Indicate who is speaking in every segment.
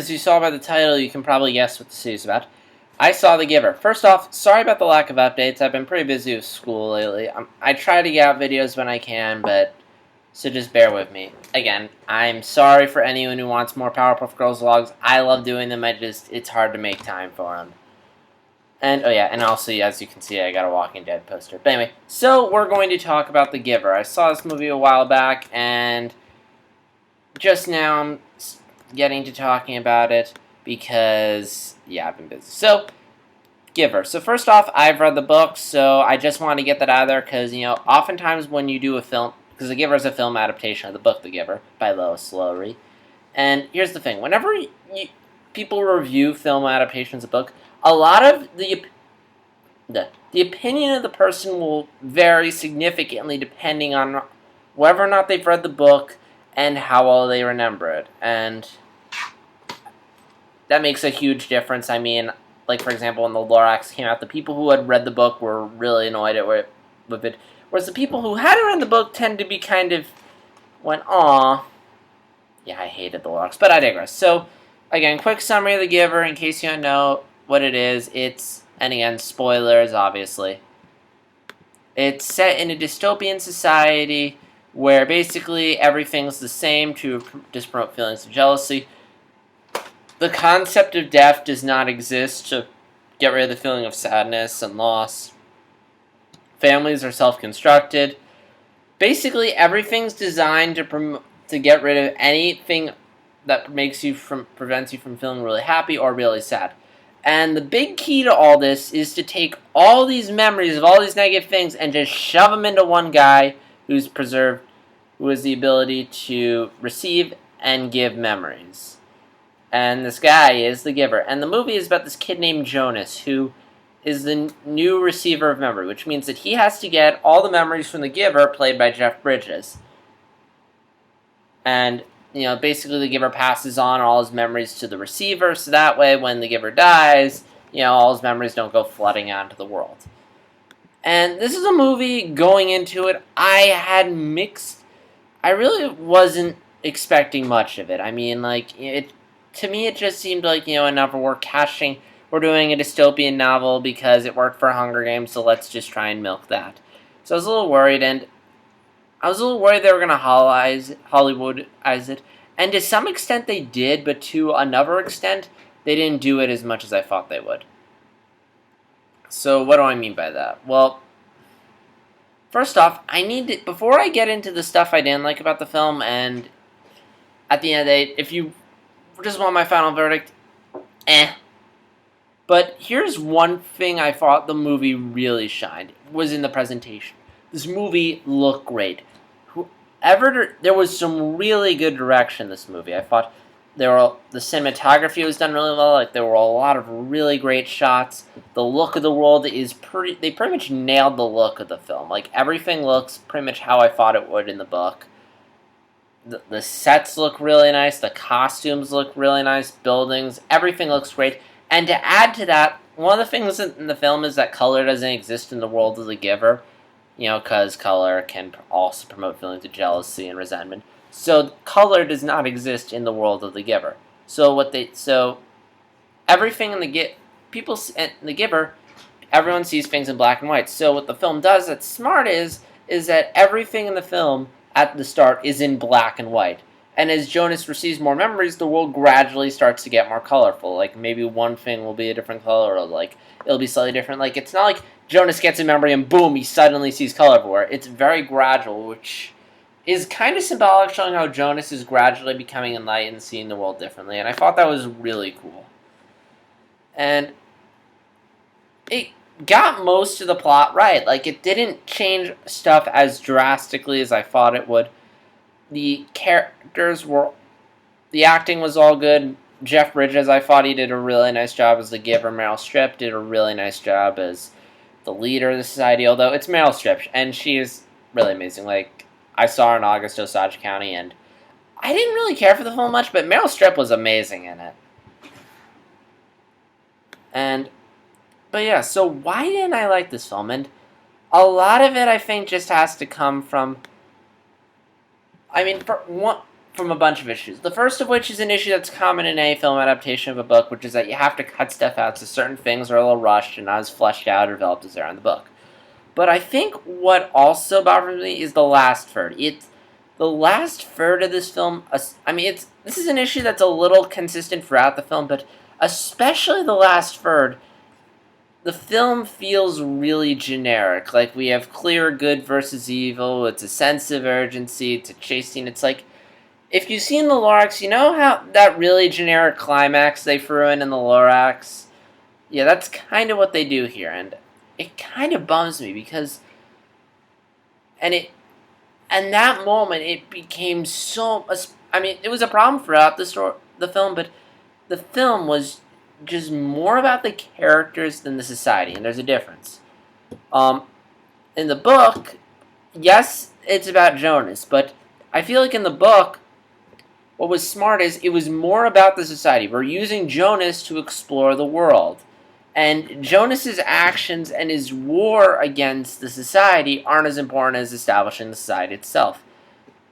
Speaker 1: As you saw by the title, you can probably guess what the series is about. I saw The Giver. First off, sorry about the lack of updates. I've been pretty busy with school lately. I try to get out videos when I can, so just bear with me. Again, I'm sorry for anyone who wants more Powerpuff Girls vlogs. I love doing them. It's hard to make time for them. And, oh yeah, and also, as you can see, I got a Walking Dead poster. But anyway, so we're going to talk about The Giver. I saw this movie a while back, and just now I'm getting to talking about it because, yeah, I've been busy. So, Giver. So first off, I've read the book, so I just want to get that out of there because, oftentimes when you do a film, because The Giver is a film adaptation of the book The Giver by Lois Lowry. And here's the thing. Whenever people review film adaptations of book, a lot of the opinion of the person will vary significantly depending on whether or not they've read the book and how well they remember it. And that makes a huge difference. I mean, like, for example, when the Lorax came out, the people who had read the book were really annoyed with it, whereas the people who hadn't read the book tend to be kind of went, aw. Yeah, I hated the Lorax, but I digress. So, again, quick summary of The Giver, in case you don't know what it is. And again, spoilers, obviously. It's set in a dystopian society where basically everything's the same to just promote feelings of jealousy. The concept of death does not exist to get rid of the feeling of sadness and loss. Families are self-constructed. Basically, everything's designed to get rid of anything that prevents you from feeling really happy or really sad. And the big key to all this is to take all these memories of all these negative things and just shove them into one guy who has the ability to receive and give memories. And this guy is the Giver. And the movie is about this kid named Jonas, who is the new receiver of memory, which means that he has to get all the memories from the Giver, played by Jeff Bridges. And, basically the Giver passes on all his memories to the receiver, so that way when the Giver dies, all his memories don't go flooding out into the world. And this is a movie, going into it, I really wasn't expecting much of it. I mean, to me, it just seemed like, enough we're doing a dystopian novel because it worked for Hunger Games, so let's just try and milk that. So I was a little worried, and I was a little worried they were going to Hollywoodize it. And to some extent they did, but to another extent, they didn't do it as much as I thought they would. So what do I mean by that? Well, first off, before I get into the stuff I didn't like about the film, and at the end of the day, if you just want my final verdict, But here's one thing I thought the movie really shined, was in the presentation. This movie looked great. There was some really good direction in this movie. I thought the cinematography was done really well. There were a lot of really great shots. The look of the world they pretty much nailed the look of the film. Everything looks pretty much how I thought it would in the book. The sets look really nice. The costumes look really nice. Buildings, everything looks great. And to add to that, one of the things in the film is that color doesn't exist in the world of the Giver. Because color can also promote feelings of jealousy and resentment. So color does not exist in the world of the Giver. So everything in the Giver, everyone sees things in black and white. So what the film does that's smart is that everything in the film at the start is in black and white. And as Jonas receives more memories, the world gradually starts to get more colorful. Maybe one thing will be a different color, or it'll be slightly different. It's not like Jonas gets a memory and boom, he suddenly sees color everywhere. It's very gradual, which is kind of symbolic, showing how Jonas is gradually becoming enlightened and seeing the world differently. And I thought that was really cool. And it got most of the plot right. It didn't change stuff as drastically as I thought it would. The acting was all good. Jeff Bridges, I thought he did a really nice job as the Giver. Meryl Streep did a really nice job as the leader of the society, although it's Meryl Streep, and she is really amazing. I saw her in August, Osage County, and I didn't really care for the film much, but Meryl Streep was amazing in it. But yeah, so why didn't I like this film? And a lot of it, I think, just has to come from... from a bunch of issues. The first of which is an issue that's common in any film adaptation of a book, which is that you have to cut stuff out so certain things are a little rushed and not as fleshed out or developed as they are in the book. But I think what also bothers me is the last third. It's the last third of this film. This is an issue that's a little consistent throughout the film, but especially the last third. The film feels really generic. Like, we have clear good versus evil. It's a sense of urgency. It's a chase scene. It's like, if you've seen the Lorax, you know how that really generic climax they threw in the Lorax? Yeah, that's kind of what they do here, and it kind of bums me because, and that moment it became so. It was a problem throughout the film, but the film was just more about the characters than the society, and there's a difference. In the book, yes, it's about Jonas, but I feel like in the book, what was smart is it was more about the society. We're using Jonas to explore the world. And Jonas's actions and his war against the society aren't as important as establishing the society itself.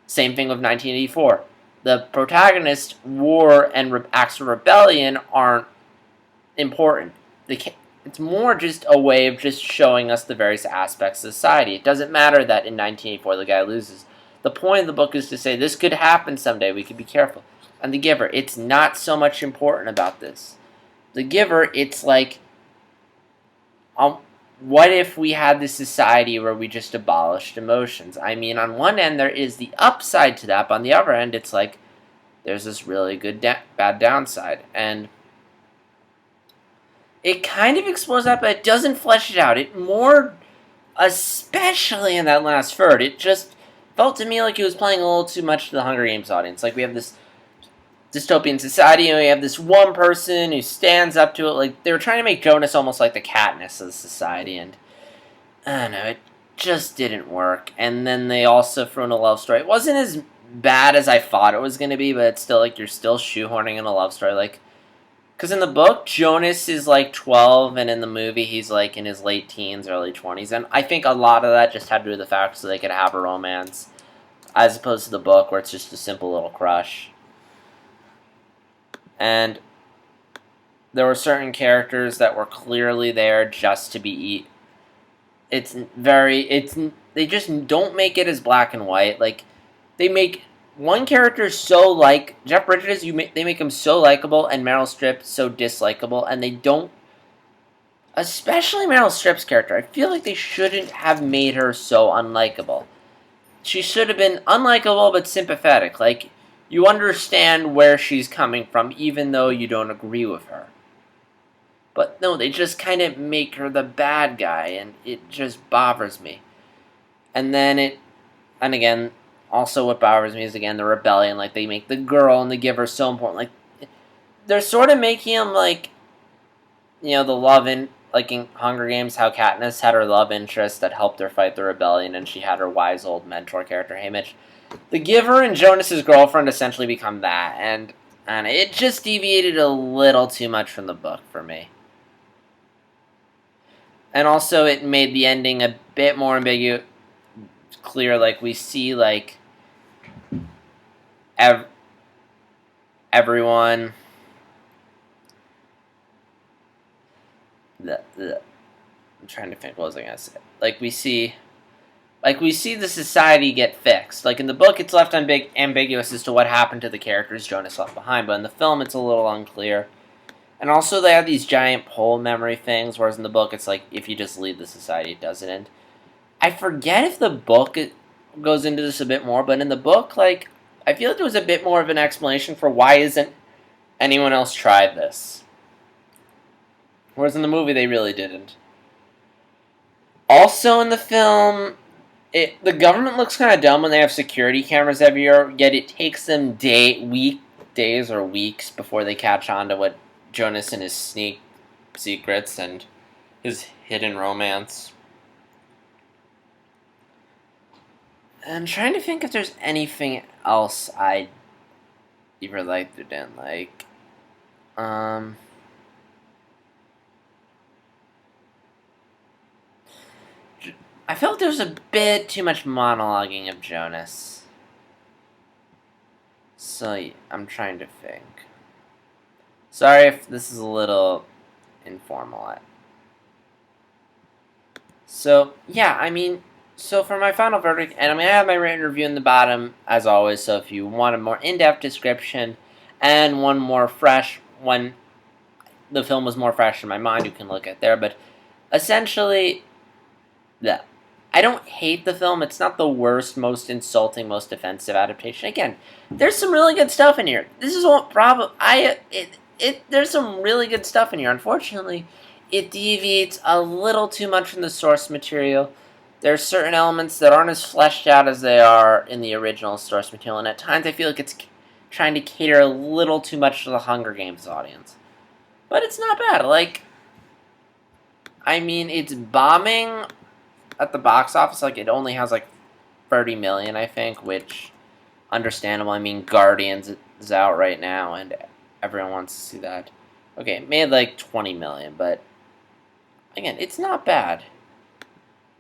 Speaker 1: Same thing with 1984. The protagonist's war and acts of rebellion aren't important. It's more just a way of just showing us the various aspects of society. It doesn't matter that in 1984 the guy loses. The point of the book is to say this could happen someday. We could be careful. And The Giver, it's not so much important about this. The Giver, it's like, what if we had this society where we just abolished emotions? I mean, on one end, there is the upside to that, but on the other end, it's like, there's this really good bad downside. And it kind of explores that, but it doesn't flesh it out. It more, especially in that last third, it just felt to me like it was playing a little too much to the Hunger Games audience. Like, we have this dystopian society, and we have this one person who stands up to it. Like, they were trying to make Jonas almost like the Katniss of the society, and I don't know, it just didn't work. And then they also threw in a love story. It wasn't as bad as I thought it was going to be, but it's still like you're still shoehorning in a love story. Like, because in the book, Jonas is like 12, and in the movie, he's like in his late teens, early 20s. And I think a lot of that just had to do with the fact so they could have a romance, as opposed to the book where it's just a simple little crush. And there were certain characters that were clearly there just to be they just don't make it as black and white. Like, they make one character so Jeff Bridges, they make him so likable, and Meryl Streep so dislikable, and they don't, especially Meryl Streep's character. I feel like they shouldn't have made her so unlikable. She should have been unlikable but sympathetic. Like, you understand where she's coming from, even though you don't agree with her. But no, they just kind of make her the bad guy, and it just bothers me. And again, also what bothers me is, again, the rebellion. Like, they make the girl and the giver so important. Like, they're sort of making him like, the love in, like in Hunger Games, how Katniss had her love interest that helped her fight the rebellion, and she had her wise old mentor character, Haymitch. The Giver and Jonas's girlfriend essentially become that, and it just deviated a little too much from the book for me. And also, it made the ending a bit more ambiguous, clear. Like, we see like everyone. I'm trying to think. What was I gonna say? Like, we see the society get fixed. Like, in the book, it's left ambiguous as to what happened to the characters Jonas left behind, but in the film, it's a little unclear. And also, they have these giant pole memory things, whereas in the book, it's like, if you just leave the society, it doesn't end. I forget if the book goes into this a bit more, but in the book, like, I feel like there was a bit more of an explanation for why isn't anyone else tried this. Whereas in the movie, they really didn't. Also in the film, the government looks kind of dumb when they have security cameras everywhere, yet it takes them days or weeks before they catch on to what Jonas and his sneak secrets and his hidden romance. I'm trying to think if there's anything else I either liked or didn't like. I felt there was a bit too much monologuing of Jonas. So, I'm trying to think. Sorry if this is a little informal. So, yeah, I mean, so for my final verdict, and I'm going to have my written review in the bottom, as always, so if you want a more in-depth description and one more fresh, when the film was more fresh in my mind, you can look at there, but essentially, yeah, I don't hate the film. It's not the worst, most insulting, most offensive adaptation. Again, there's some really good stuff in here. This is what problem there's some really good stuff in here. Unfortunately, it deviates a little too much from the source material. There's certain elements that aren't as fleshed out as they are in the original source material, and at times I feel like it's trying to cater a little too much to the Hunger Games audience. But it's not bad. Like, I mean, it's bombing at the box office. Like, it only has like 30 million, I think, which understandable. I mean, Guardians is out right now, and everyone wants to see that. Okay, it made like 20 million, but again, it's not bad.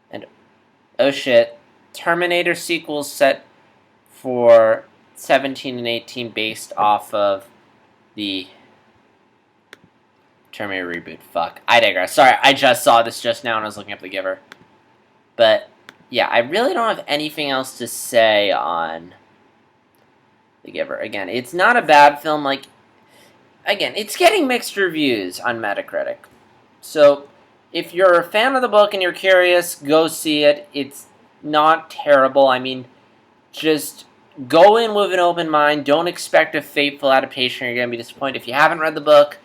Speaker 1: And oh shit, Terminator sequels set for 17 and 18 based off of the Terminator reboot. Fuck, I digress. Sorry, I just saw this just now and I was looking up The Giver. But yeah, I really don't have anything else to say on The Giver. Again, it's not a bad film. Like, again, it's getting mixed reviews on Metacritic. So, if you're a fan of the book and you're curious, go see it. It's not terrible. I mean, just go in with an open mind. Don't expect a fateful adaptation or you're going to be disappointed. If you haven't read the book,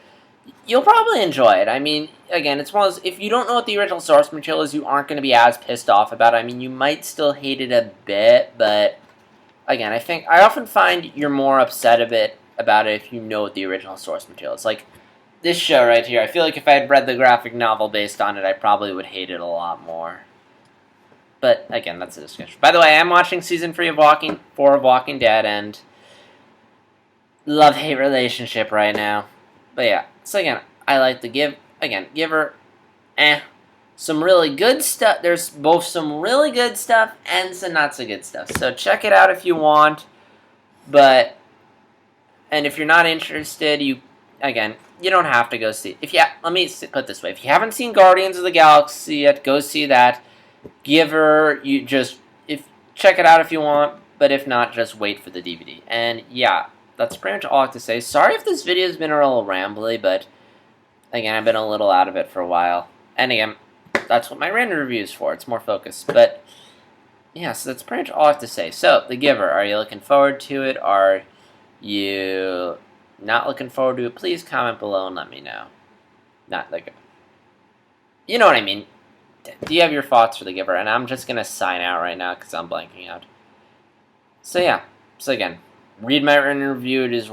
Speaker 1: you'll probably enjoy it. I mean, again, it's one of those, if you don't know what the original source material is, you aren't going to be as pissed off about it. I mean, you might still hate it a bit, but again, I often find you're more upset about it if you know what the original source material is. Like, this show right here, I feel like if I had read the graphic novel based on it, I probably would hate it a lot more. But, again, that's a discussion. By the way, I am watching Season 4 of Walking Dead, and love-hate relationship right now. But, yeah. So, again, I like the Giver, some really good stuff. There's both some really good stuff and some not-so-good stuff. So, check it out if you want. But, and if you're not interested, you don't have to go see. Let me put it this way: if you haven't seen Guardians of the Galaxy yet, go see that. Giver, check it out if you want, but if not, just wait for the DVD. And yeah, that's pretty much all I have to say. Sorry if this video has been a little rambly, but again, I've been a little out of it for a while. And again, that's what my random review is for. It's more focused. But yeah, so that's pretty much all I have to say. So, The Giver, are you looking forward to it? Are you not looking forward to it? Please comment below and let me know. Not like, you know what I mean. Do you have your thoughts for The Giver? And I'm just going to sign out right now because I'm blanking out. So yeah. So again, read my written review. It is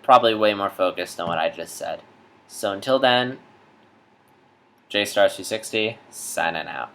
Speaker 1: probably way more focused than what I just said. So until then, JStars360, signing out.